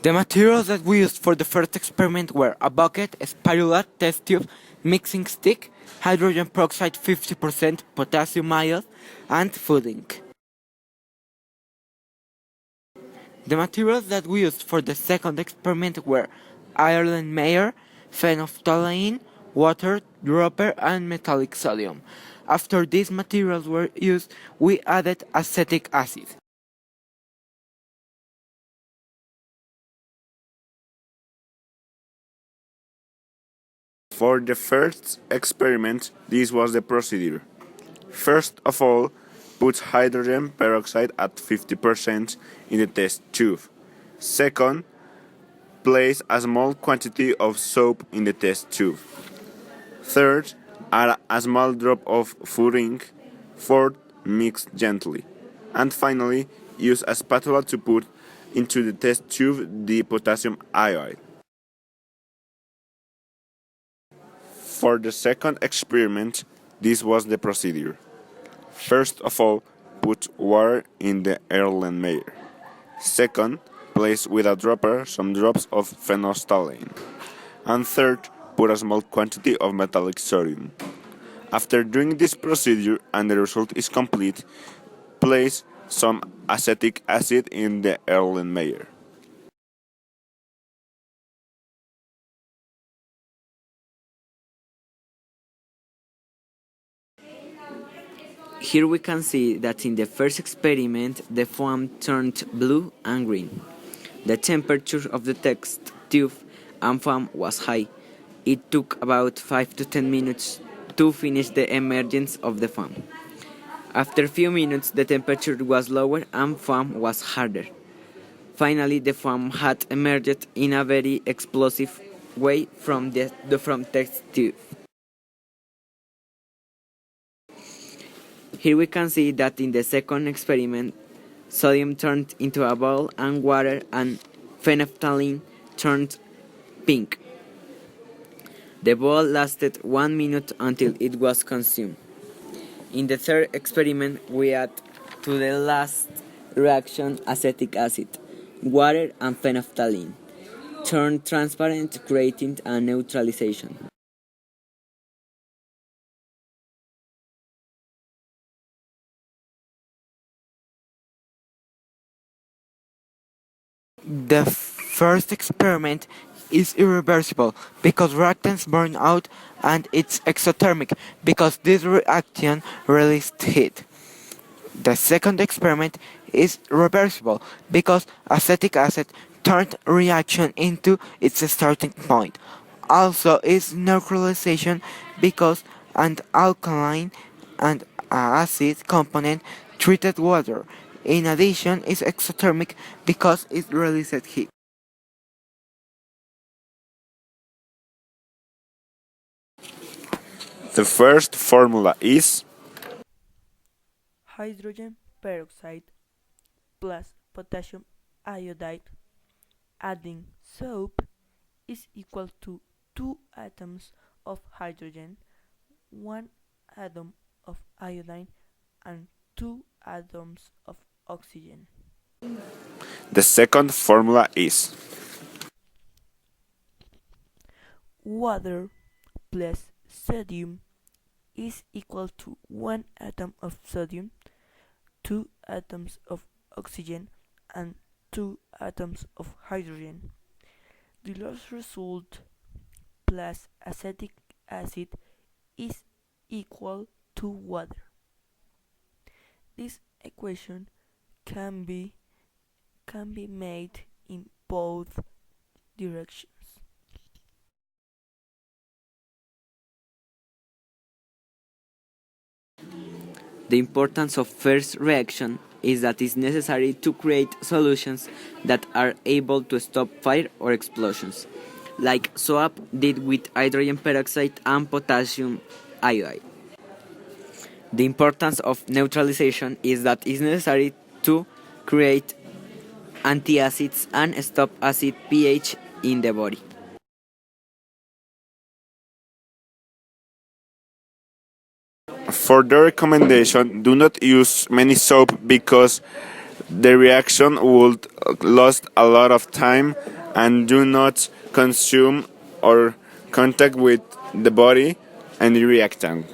The materials that we used for the first experiment were a bucket, a spatula, test tube, mixing stick, hydrogen peroxide 50%, potassium iode, and food ink. The materials that we used for the second experiment were Erlenmeyer, phenolphthalein, water, dropper, and metallic sodium. After these materials were used, we added acetic acid. For the first experiment, this was the procedure. First of all, put hydrogen peroxide at 50% in the test tube. Second, place a small quantity of soap in the test tube. Third, add a small drop of food ink. Fourth, mix gently. And finally, use a spatula to put into the test tube the potassium iodide. For the second experiment, this was the procedure. First of all, put water in the Erlenmeyer. Second, place with a dropper some drops of phenolphthalein. And third, put a small quantity of metallic sodium. After doing this procedure and the result is complete, place some acetic acid in the Erlenmeyer. Here we can see that in the first experiment the foam turned blue and green. The temperature of the test tube and foam was high. It took about 5 to 10 minutes to finish the emergence of the foam. After a few minutes the temperature was lower and foam was harder. Finally the foam had emerged in a very explosive way from the test tube. Here we can see that in the second experiment, sodium turned into a ball and water and phenolphthalein turned pink. The ball lasted 1 minute until it was consumed. In the third experiment, we add to the last reaction acetic acid, water and phenolphthalein turned transparent, creating a neutralization. The first experiment is irreversible because reactants burn out, and it's exothermic because this reaction released heat. The second experiment is reversible because acetic acid turned reaction into its starting point. Also is neutralization because an alkaline and acid component treated water. In addition, is exothermic because it releases heat. The first formula is hydrogen peroxide plus potassium iodide adding soap is equal to 2 atoms of hydrogen, 1 atom of iodine, and 2 atoms of oxygen. the second formula is Water plus sodium is equal to 1 atom of sodium, 2 atoms of oxygen, and 2 atoms of hydrogen. The last result plus acetic acid is equal to water. This equation can be made in both directions. The importance of first reaction is that it's necessary to create solutions that are able to stop fire or explosions, like SOAP did with hydrogen peroxide and potassium iodide. The importance of neutralization is that it's necessary to create antacids and stop acid pH in the body. For the recommendation, do not use many soap because the reaction would lose a lot of time and do not consume or contact with the body any reactant.